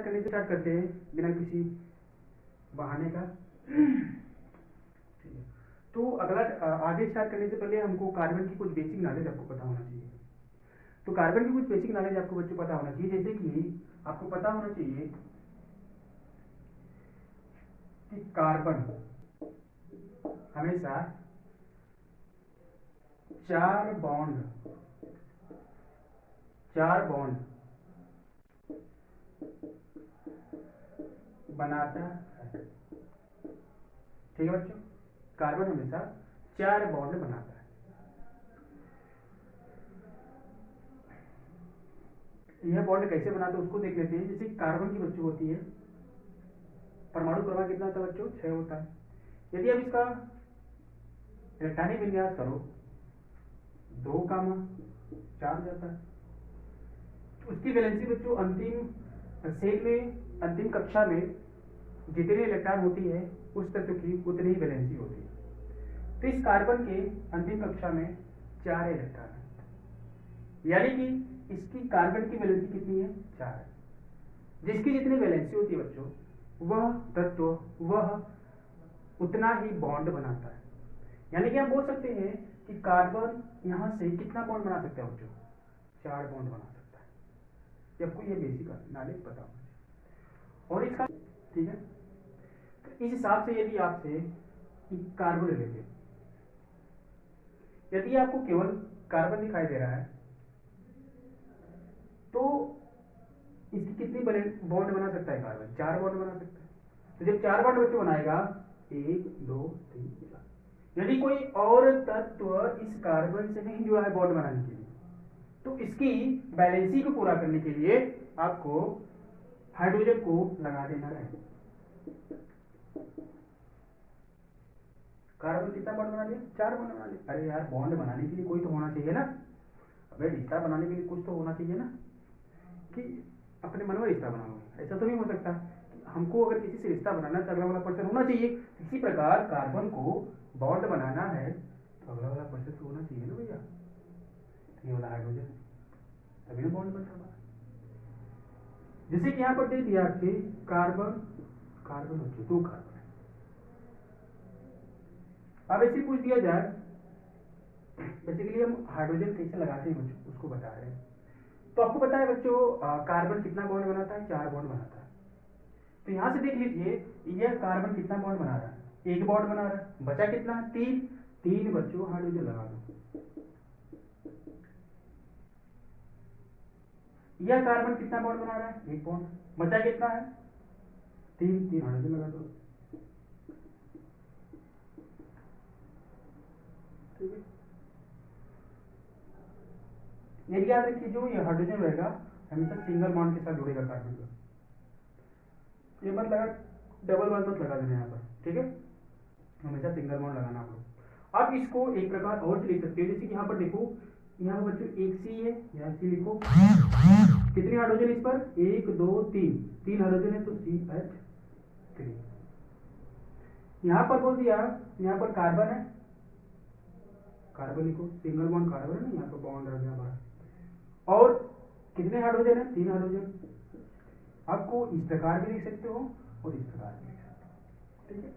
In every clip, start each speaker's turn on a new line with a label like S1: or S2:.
S1: करने से स्टार्ट करते हैं बिना किसी बहाने का। ठीक है, तो अगला आगे स्टार्ट करने से पहले हमको कार्बन की कुछ बेसिक नॉलेज आपको पता होना चाहिए। तो कार्बन की कुछ बेसिक नॉलेज आपको बच्चों पता होना चाहिए, जैसे कि आपको पता होना चाहिए कि कार्बन हमेशा 4 बॉन्ड बनाता है। ठीक है बच्चों, कार्बन हमेशा 4 बॉन्ड बनाता है। यह बॉन्ड कैसे बनाता है उसको देख लेते हैं। जैसे कार्बन की बच्चों होती है, परमाणु क्रमांक कितना होता है बच्चों? 6 होता है। यदि आप इसका इलेक्ट्रॉनिक विन्यास करो 2,4 जाता है। उसकी वैलेंसी बच्चों अंतिम सेल में, अंतिम कक्षा में जितने इलेक्ट्रॉन होती है उस तत्व की उतनी ही वैलेंसी होती है। तो इस कार्बन के अंतिम कक्षा में 4 इलेक्ट्रॉन है, यानी कि इसकी कार्बन की वैलेंसी कितनी है? 4 है। जिसकी जितनी वैलेंसी होती है बच्चों, वह तत्व वह उतना ही बॉन्ड बनाता है। यानी कि हम बोल सकते हैं कि कार्बन यहां से कितना बॉन्ड बना सकता है बच्चों? 4 बॉन्ड बना सकता है। आपको यह बेसिक नॉलेज पता होना चाहिए। और इसका ठीक है, तो इस हिसाब से यदि आपसे कार्बन ले लेते, यदि आपको केवल कार्बन दिखाई दे रहा है तो इसकी कितनी बॉन्ड बना सकता है कार्बन? 4 बॉन्ड बना सकता है। तो जब 4 बॉन्ड बच्चों बनाएगा 1 2 3 4, यदि कोई और तत्व इस कार्बन से नहीं जुड़ा है बॉन्ड बनाने के लिए, तो इसकी बैलेंसी को पूरा करने के लिए आपको हाइड्रोजन को लगा देना है। कार्बन कितना बॉन्ड बना लिया? 4 बॉन्ड बना लिया। अरे यार, बॉन्ड बनाने के लिए कोई तो होना चाहिए ना। अबे रिश्ता बनाने के लिए कुछ तो होना चाहिए ना, कि अपने मन में रिश्ता बनाओगे। ऐसा तो नहीं हो सकता कि हमको अगर किसी से रिश्ता बनाना है तो अगला वाला पर्सन होना चाहिए। इसी प्रकार कार्बन को बॉन्ड बनाना है तो अगला वाला पर्सन तो होना चाहिए ना भैया। ये वाला हाइड्रोजन, तभी ना बॉन्ड बनता है। जैसे कि यहाँ पर दे दिया आपसे कार्बन कार्बन बच्चों 2 कार्बन है। अब ऐसे पूछ दिया जाए, बेसिकली हम हाइड्रोजन कैसे लगाते हैं बच्चों उसको बता रहे हैं। तो आपको पता है बच्चों कार्बन कितना बॉन्ड बनाता है? 4 बॉन्ड बनाता है। तो यहां से देख लीजिए, यह कार्बन कितना बॉन्ड बना रहा है? 1 बॉन्ड बना रहा है। बचा कितना? 3 बच्चों हाइड्रोजन लगा दो। यह कार्बन कितना बॉन्ड बना रहा है? 1 बॉन्ड। बचा कितना है? 3 हाइड्रोजन लगा दो। ठीक है, यदि याद रखिए जो ये हाइड्रोजन रहेगा हमेशा सिंगल बॉन्ड के साथ जुड़ेगा कार्बन का। ये मत लगा, डबल बॉन्ड मत लगा देना यहाँ पर। ठीक है, हमेशा सिंगल बॉन्ड लगाना आप लोग। अब इसको एक प्रकार और से लिख सकते हो, जैसे कि यहाँ पर देखो, यहाँ पर बच्चों 1 सी है, यहाँ सी लिखो। कितने हाइड्रोजन इस पर? 1 2 3 हाइड्रोजन है तो CH3। यहाँ पर बोल दिया, यहाँ पर कार्बन है, कार्बन लिखो, सिंगल बॉन्ड कार्बन है ना, यहाँ पर बॉन्ड रह गया हमारा। और कितने हाइड्रोजन है? 3 हाइड्रोजन। आपको इस प्रकार भी लिख सकते हो और इस प्रकार भी लिख सकते हो। ठीक है,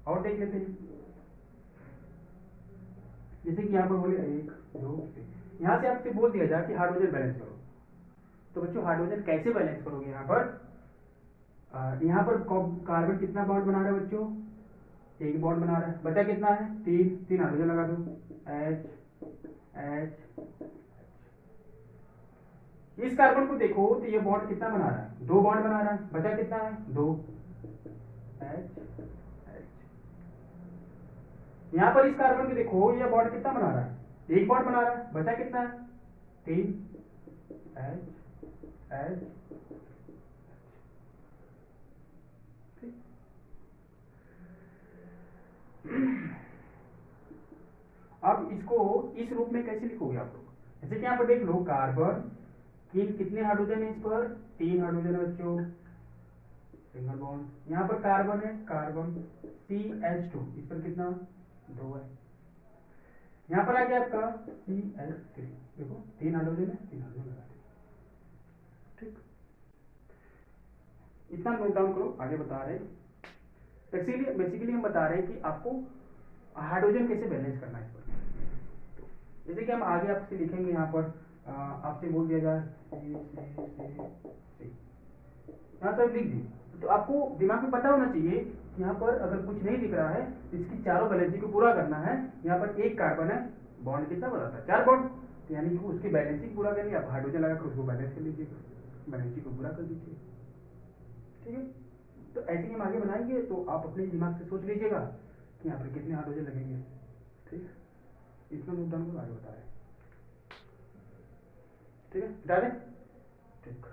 S1: और देख लेते हैं। जैसे कि यहाँ पर बोले 1 2 3, यहाँ से आपसे बोल दिया जाए कि हाइड्रोजन बैलेंस करो। तो बच्चों हाइड्रोजन कैसे बैलेंस करोगे? यहाँ पर कार्बन कितना बॉन्ड बना रहा है बच्चों? 1 बॉन्ड बना रहा है। बचा कितना है? 3 हाइड्रोजन लगा दो। H H। इस कार्बन को देखो तो ये बॉन्ड कितना बना रहा है? 2 बॉन्ड बना रहा है। बचा कितना है? 2 H H। यहाँ पर इस कार्बन को देखो, ये बॉन्ड कितना बना रहा है? 1 बॉन्ड बना रहा है। बचा कितना है? 3 H H। अब इसको इस रूप में कैसे लिखोगे आप लोग? जैसे कि यहाँ पर देख लो, कार्बन कितने हाइड्रोजन है इस पर? 3 हाइड्रोजन है बच्चों, सिंगल बॉन्ड। यहाँ पर कार्बन है, कार्बन CH2, इस पर कितना? 2 है। यहाँ पर आ गया आपका CH3, देखो 3 हाइड्रोजन है, 3 हाइड्रोजन लगा दिया। ठीक, इतना नोट डाउन करो, आगे बता रहे हैं। बेसिकली हम बता रहे हैं कि आपको हाइड्रोजन कैसे बैलेंस करना है इस पर। जैसे कि हम आगे आपसे लिखेंगे, यहाँ पर आपसे बोल दिया जाए यहाँ सब लिख दी, तो आपको दिमाग में पता होना चाहिए कि यहाँ पर अगर कुछ नहीं दिख रहा है तो इसकी चारों बैलेंसिंग को पूरा करना है। यहाँ पर एक कार्बन है, बॉन्ड कितना बताता है 4 बॉन्ड, तो यानी कि उसकी बैलेंसिंग पूरा करनी है। आप हाइड्रोजन लगाकर उसको बैलेंस कर लीजिए, बैलेंसिंग को पूरा कर दीजिए। ठीक है, तो ऐसे ही हम आगे बनाएंगे, तो आप अपने दिमाग से सोच लीजिएगा कि यहाँ पर कितने हाइड्रोजन लगेंगे। ठीक है, इतना नोट डाउन करो, आगे बता रहे हैं। ठीक है, बता दें। ठीक,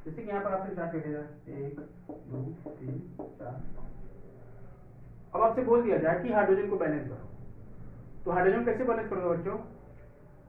S1: जैसे कि यहाँ पर आपसे स्टार्ट कर दिया जाए 1 2 3 4। अब आपसे बोल दिया जाए कि हाइड्रोजन को बैलेंस करो, तो हाइड्रोजन कैसे बैलेंस करोगे बच्चों?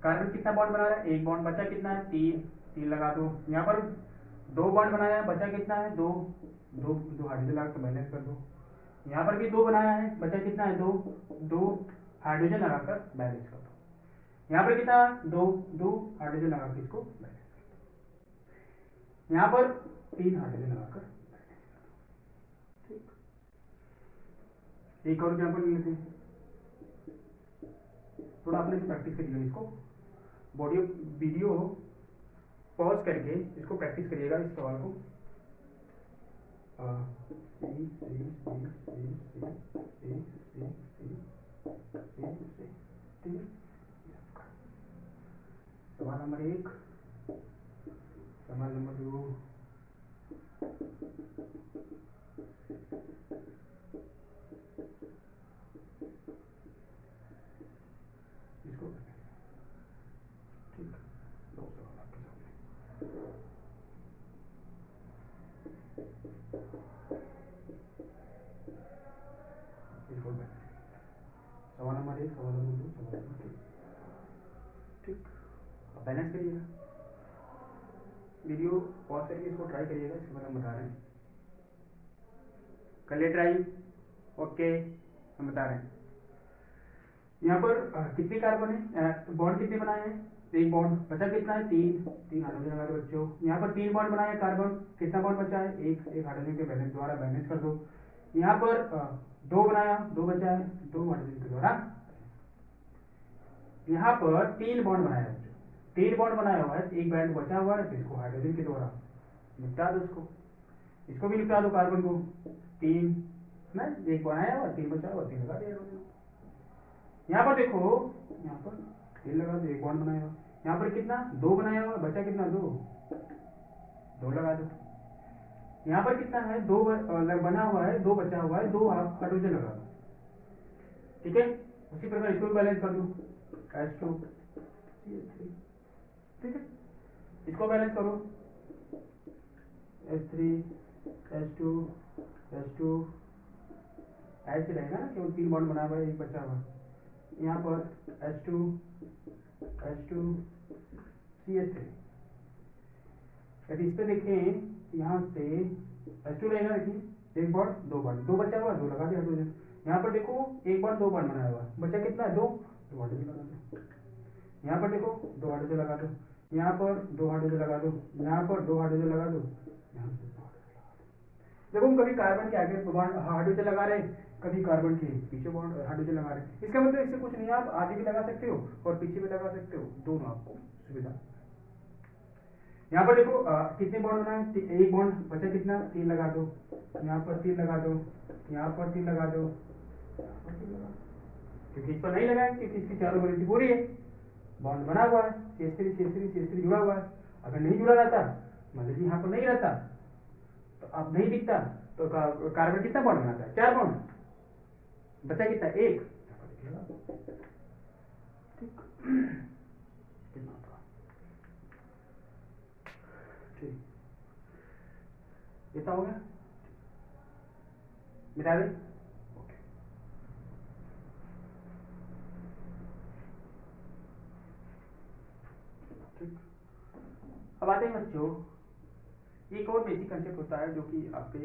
S1: कार्बन कितना बॉन्ड बना रहा है? 1 बॉन्ड, बचा कितना है 3 लगा दो। यहाँ पर 2 बॉन्ड बनाया है, बचा कितना है 2 हाइड्रोजन लगा कर बैलेंस कर दो। यहाँ पर भी 2 बनाया है, बचा कितना है 2 हाइड्रोजन लगाकर बैलेंस कर दो। यहाँ पर कितना 2 हाइड्रोजन लगा के इसको बैलेंस कर दो। यहाँ पर 3 हाइड्रोजन लगाकर बैलेंस कर दो। ठीक, एक और एग्जाम्पल ले लेते हैं, थोड़ा अपने से प्रैक्टिस करिएगा इसको। बॉडी वीडियो पॉज करके इसको प्रैक्टिस करिएगा इस सवाल को। सवाल नंबर 1, सवाल नंबर 2, इसको ठीक, 2 सवाल आपके सामने। इसको सवाल नंबर 1, सवाल नंबर 2, सवाल नंबर 3। ठीक, अब बैलेंस करिएगा, वीडियो पॉज करके इसको ट्राई करिएगा, इसके बाद हम बता रहे हैं। कर ले ट्राई, ओके, हम बता रहे हैं। यहाँ पर कितने कार्बन है, बॉन्ड कितने बनाए हैं? 1 बॉन्ड, बचा कितना है 3 हाइड्रोजन लगा दो बच्चों। यहाँ पर 3 बॉन्ड बनाए हैं कार्बन, कितना बॉन्ड बचा है 1 हाइड्रोजन के बैलेंस द्वारा बैलेंस कर दो। यहाँ पर 2 बनाया, 2 बचा है, 2 हाइड्रोजन के द्वारा। यहाँ पर 3 बॉन्ड बनाया है, 3 बॉन्ड बनाया हुआ है, 1 बॉन्ड बचा हुआ है, तो इसको हाइड्रोजन के द्वारा निपटा दो। इसको भी निपटा दो, कार्बन को 3 ना, 1 बनाया हुआ, 3 बचा हुआ, 3 लगा दिया। यहाँ पर देखो, यहाँ पर 3 लगा दो, 1 बॉन्ड बनाया हुआ। यहाँ पर कितना 2 बनाया हुआ, बचा कितना 2 लगा दो। यहाँ पर कितना है 2 बना हुआ है, 2 बचा हुआ है, 2 हाइड्रोजन लगा दो। ठीक है, उसी प्रकार इसको भी बैलेंस कर दो, H2 CH3। ठीक है, इसको बैलेंस करो, H3 H2 H2 H रहेगा ना, केवल 3 बॉन्ड बना हुआ है, 1 बचा हुआ। यहाँ पर H2 CH3। यदि इस पे देखें, यहाँ से H2 रहेगा, देखिए 1 बॉन्ड 2 बॉन्ड, 2 बचा हुआ, 2 लगा दिया हाइड्रोजन। यहाँ पर देखो 1 बॉन्ड 2 बॉन्ड बनाया हुआ, बचा कितना है 2 हाइड्रोजन लगा दो। यहाँ पर देखो 2 हाइड्रोजन लगा दो, यहाँ पर 2 हाइड्रोजन लगा दो, यहाँ पर 2 हाइड्रोजन लगा दो, यहाँ पर 2 हाइड्रोजन लगा दो। देखो हम कभी कार्बन के आगे हाइड्रोजन लगा रहे, कभी कार्बन के पीछे हाइड्रोजन लगा रहे। इसका मतलब इससे कुछ नहीं, आप आगे भी लगा सकते हो और पीछे भी लगा सकते हो, दोनों आपको सुविधा। यहाँ पर देखो कितने बॉन्ड बनाए, 1 बॉन्ड बचा कितना 3 लगा दो, यहाँ पर 3 लगा दो, यहाँ पर 3 लगा दो, क्योंकि इस पर नहीं लगाए, क्योंकि इसकी चारों बैलेंस पूरी है, बॉन्ड बना हुआ है, CH3 जुड़ा हुआ है। अगर नहीं जुड़ा रहता, मान लीजिए यहाँ पर नहीं रहता, तो अब नहीं दिखता, तो कार्बन कितना बॉन्ड बनाता है 4 बॉन्ड, बचा कितना 1। ठीक, ठीक, इतना हो गया, मिटा दें। ठीक, अब आते हैं बच्चों, एक और बेसिक कंसेप्ट होता है जो कि आपके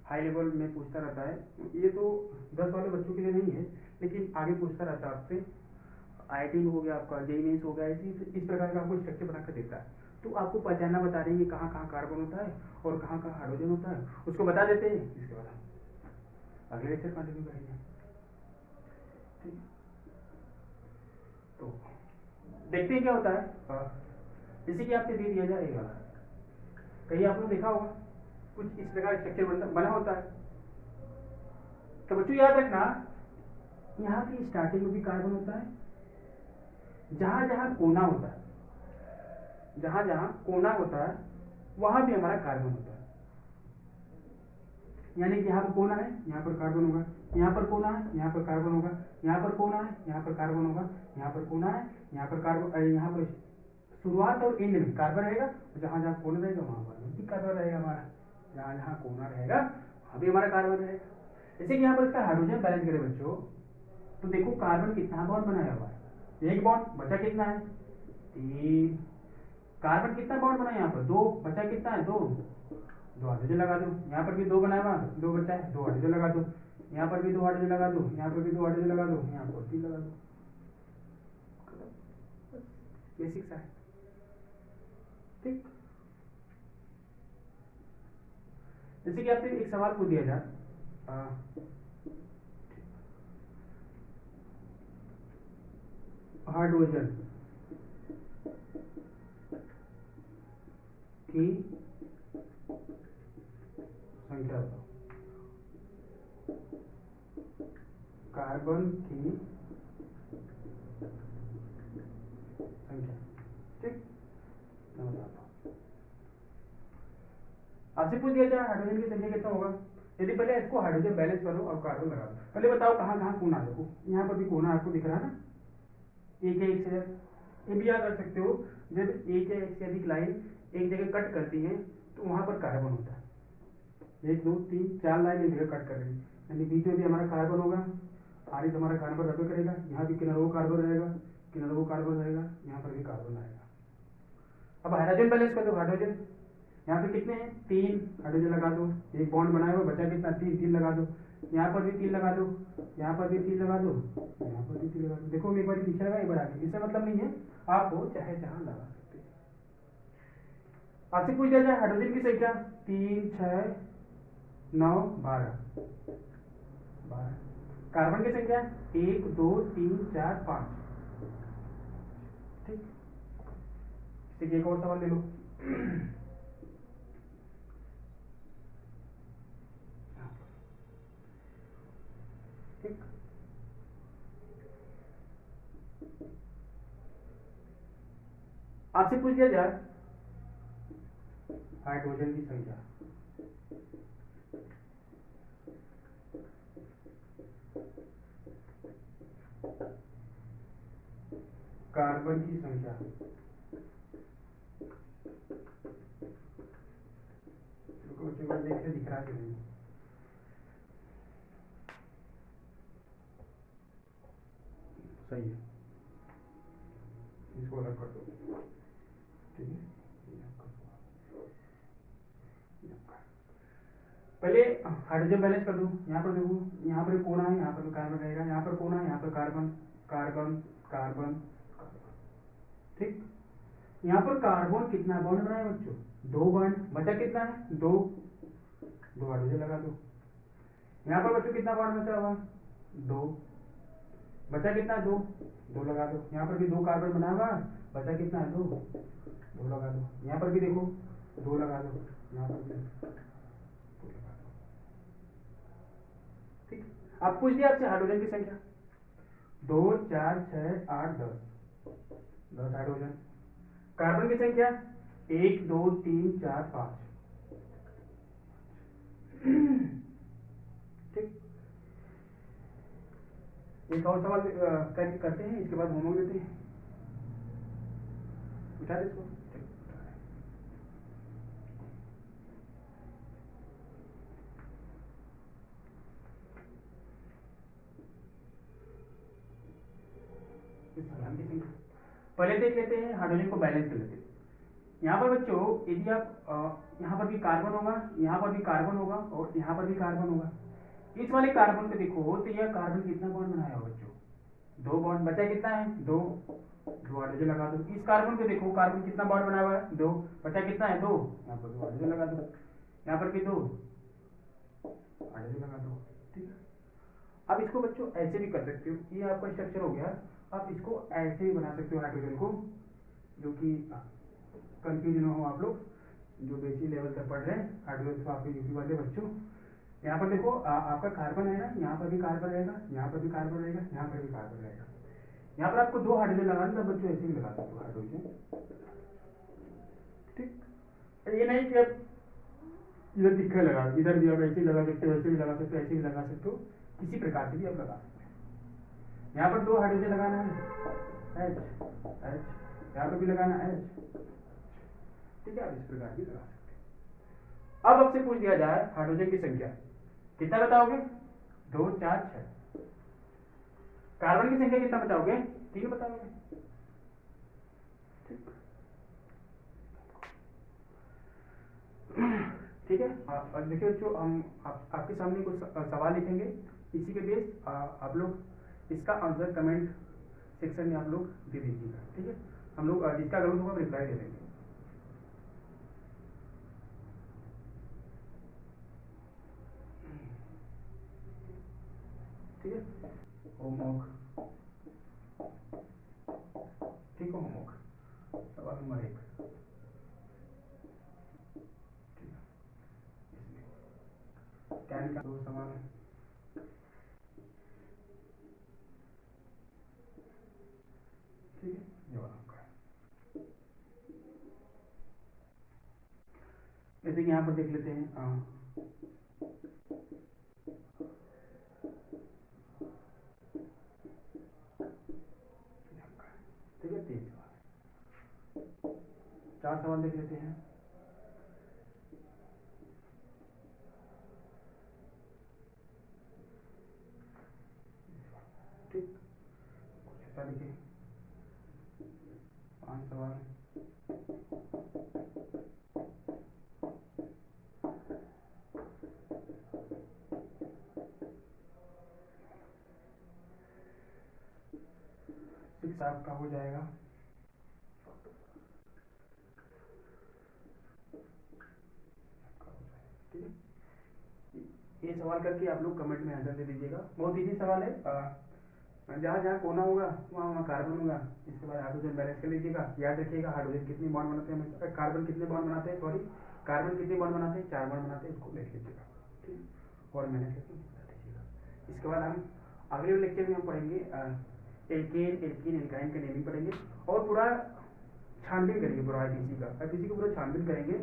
S1: हाई लेवल में पूछता रहता है। ये तो 10 वाले बच्चों के लिए नहीं है, लेकिन आगे पूछता रहता है आपसे। IIT में हो गया आपका, JEE मेंस हो गया, इस प्रकार का आपको स्ट्रक्चर बना कर देता है। तो आपको पहचानना बता रही है कहाँ कहाँ कार्बन होता है और कहाँ कहाँ हाइड्रोजन होता है, उसको बता देते हैं। इसके बाद हम अगले लेक्चर कंटिन्यू करेंगे। ठीक, तो देखते हैं क्या होता है। जैसे कि आपसे दे दिया जाएगा, कहीं आपने देखा होगा कुछ इस प्रकार स्ट्रक्चर बना होता है। तो बच्चों याद रखना, यहाँ की स्टार्टिंग में भी कार्बन होता है, जहां जहां कोना होता है, जहां जहां कोना होता है वहां भी हमारा कार्बन होता है। यानी कि यहाँ पर कोना है, यहाँ पर कार्बन होगा, यहाँ पर कोना है, यहाँ पर कार्बन होगा, यहाँ पर कोना है, यहाँ पर कार्बन होगा, यहाँ पर कोना है, यहाँ पर कार्बन, यहाँ पर शुरुआत और एंड में कार्बन रहेगा, और जहां जहां कोना रहेगा वहां पर भी कार्बन रहेगा हमारा, जहां जहां कोना रहेगा वहां भी हमारा कार्बन रहेगा। जैसे कि यहाँ पर इसका हाइड्रोजन बैलेंस करें बच्चों, तो देखो कार्बन कितना बॉन्ड बनाया हुआ है, एक बॉन्ड, बचा कितना है 3। कार्बन कितना बॉन्ड बना है यहाँ पर 2, बचा कितना है 2, 2 हाइड्रोजन लगा दो। यहाँ पर भी 2 बनाया हुआ, 2 बचा है, 2 हाइड्रोजन लगा दो। यहाँ पर भी 2 हाइड्रोजन लगा दो, यहाँ पर भी 2 हाइड्रोजन लगा दो, यहाँ पर 3 लगा दो। बेसिक सा है। ठीक, जैसे कि आपसे एक सवाल पूछ दिया जाए, हाइड्रोजन की संख्या बताओ, कार्बन की संख्या। ठीक, मैं बताता हूँ। आपसे पूछ दिया जाए हाइड्रोजन की संख्या कितना होगा, यदि पहले इसको हाइड्रोजन बैलेंस करो और कार्बन लगा दो। पहले बताओ कहाँ कहाँ कोना देखो, यहाँ पर भी कोना आपको दिख रहा है ना, एक या एक से, ये भी याद रख सकते हो, जब एक या एक से अधिक लाइन एक जगह कट करती है तो वहां पर कार्बन होता है। 1 2 3 4 लाइन एक जगह कट कर रही है, यानी बीच में भी हमारा कार्बन होगा, आगे तो हमारा कार्बन रबे करेगा, यहाँ भी किनारों कार्बन रहेगा, किनारों कार्बन रहेगा, यहाँ पर भी कार्बन आएगा। अब हाइड्रोजन बैलेंस कर दो, हाइड्रोजन यहाँ पे कितने हैं 3 हाइड्रोजन लगा दो, एक बॉन्ड बनाया हुआ, बचा कितना 3 लगा दो, यहाँ पर भी 3 लगा दो, यहाँ पर भी 3 लगा दो, यहाँ पर भी 3 लगा दो। देखो एक बार पीछे लगा, एक बार आगे, इससे मतलब नहीं है, आप हो चाहे जहां लगा सकते हैं। आपसे पूछ दिया जाए हाइड्रोजन की संख्या 3 6 9 12, कार्बन की संख्या 1 2 3 4 5। ठीक, इसे एक और सवाल ले लो। ठीक, आपसे पूछ दिया जाए हाइड्रोजन की संख्या, कार्बन की संख्या, देखते दिख रहा है कि नहीं, सही है, इसको अलग कर दो। ठीक है, पहले हाइड्रोजन बैलेंस कर दो। यहाँ पर देखो, यहाँ पर कोना है, यहाँ पर कार्बन रहेगा, यहाँ पर कोना है, यहाँ पर कार्बन कार्बन कार्बन कार्बन। ठीक, यहाँ पर कार्बन कितना बॉन्ड बनाया बच्चों 2 बॉन्ड, बचा कितना है 2 हाइड्रोजन लगा दो। यहाँ पर बच्चों कितना बॉन्ड बचा हुआ 2, बचा कितना 2 लगा दो। यहाँ पर भी 2 कार्बन बना हुआ, बचा कितना है 2 लगा दो। यहाँ पर भी देखो 2 लगा दो, यहाँ पर भी 2 लगा दो। ठीक, अब पूछ दिया आपसे हाइड्रोजन की संख्या 2 4 6 8 10 हाइड्रोजन। कार्बन की संख्या 1 2 3 4 5। ठीक, एक और सवाल करते हैं, इसके बाद होमवर्क देते हैं। उठा दे इसको। पहले देख लेते हैं, हाइड्रोजन को बैलेंस कर लेते हैं। यहाँ पर बच्चों यदि आप यहाँ पर भी कार्बन होगा, यहाँ पर भी कार्बन होगा और यहाँ पर भी कार्बन होगा। इस वाले कार्बन को देखो तो यह कार्बन कितना बॉन्ड बनाया होगा बच्चों दो बॉन्ड बचा कितना है, दो, दो हाइड्रोजन लगा दो। इस कार्बन को देखो, कार्बन कितना बॉन्ड बना हुआ है, दो, बचा कितना है, दो, यहाँ पर दो हाइड्रोजन लगा दो, यहाँ पर भी दो हाइड्रोजन लगा दो। ठीक है, अब इसको बच्चों ऐसे भी कर सकते हो, ये आपका स्ट्रक्चर हो गया। आप इसको ऐसे भी बना सकते हो हाइड्रोजन को, जो कि कंफ्यूज ना हो आप लोग जो बेसिक लेवल तक पढ़ रहे हैं हाइड्रोजन, तो आपके यूपी वाले बच्चों, यहाँ पर देखो आपका कार्बन है ना, यहाँ पर भी कार्बन रहेगा, यहाँ पर भी कार्बन रहेगा, यहाँ पर भी कार्बन रहेगा। यहाँ पर आपको दो हाइड्रोजन लगाना, तब बच्चों ऐसे भी लगा सकते हो हाइड्रोजन। ठीक, ये नहीं कि अब इधर दिखने लगा, इधर भी आप ऐसे ही लगा सकते हो, ऐसे भी लगा सकते हो, ऐसे भी लगा सकते हो, किसी प्रकार से भी आप लगा सकते हो। यहाँ पर दो हाइड्रोजन लगाना है, H H, यहाँ पर भी लगाना है H। ठीक है, आप इस प्रकार भी लगा सकते हो। अब आपसे पूछ दिया जाए हाइड्रोजन की संख्या कितना बताओगे, 2 4 6। कार्बन की संख्या कितना बताओगे, 3 बताओगे। ठीक है, और देखिए बच्चों, हम आपके सामने कुछ सवाल लिखेंगे, इसी के बेस आप लोग इसका आंसर कमेंट सेक्शन में आप लोग दे दीजिएगा। ठीक है, हम लोग जिसका गलत होगा रिप्लाई दे देंगे। ठीक है, होमवर्क, ठीक है, होमवर्क सवाल नंबर 1। क्या लिखा, दो सवाल। ठीक है, जवाब आपका। जैसे कि यहाँ पर देख लेते हैं, ठीक है, 3 सवाल, 4 सवाल देख लेते हैं। ठीक, कुछ ऐसा लिखिए, 5 सवाल। सिक्स आपका हो जाएगा। ठीक है, ये सवाल करके आप लोग कमेंट में आंसर दे दीजिएगा। बहुत इजी सवाल है, जहाँ जहाँ कोना होगा वहाँ वहाँ कार्बन होगा, इसके बाद हाइड्रोजन बैलेंस कर लीजिएगा। याद रखिएगा हाइड्रोजन कितने बॉन्ड बनाते हैं, कार्बन कितने बॉन्ड बनाते हैं, सॉरी कार्बन कितने बॉन्ड बनाते हैं, 4 बॉन्ड बनाते हैं, इसको लिख लीजिएगा। ठीक, और मैनेज करके बता दीजिएगा। इसके बाद हम अगले लेक्चर में हम पढ़ेंगे एल्केन, एल्कीन, एल्काइन का नेमिंग पढ़ेंगे, और पूरा छानबीन करेंगे पूरा आईपीसी का, आईपीसी को पूरा छानबीन करेंगे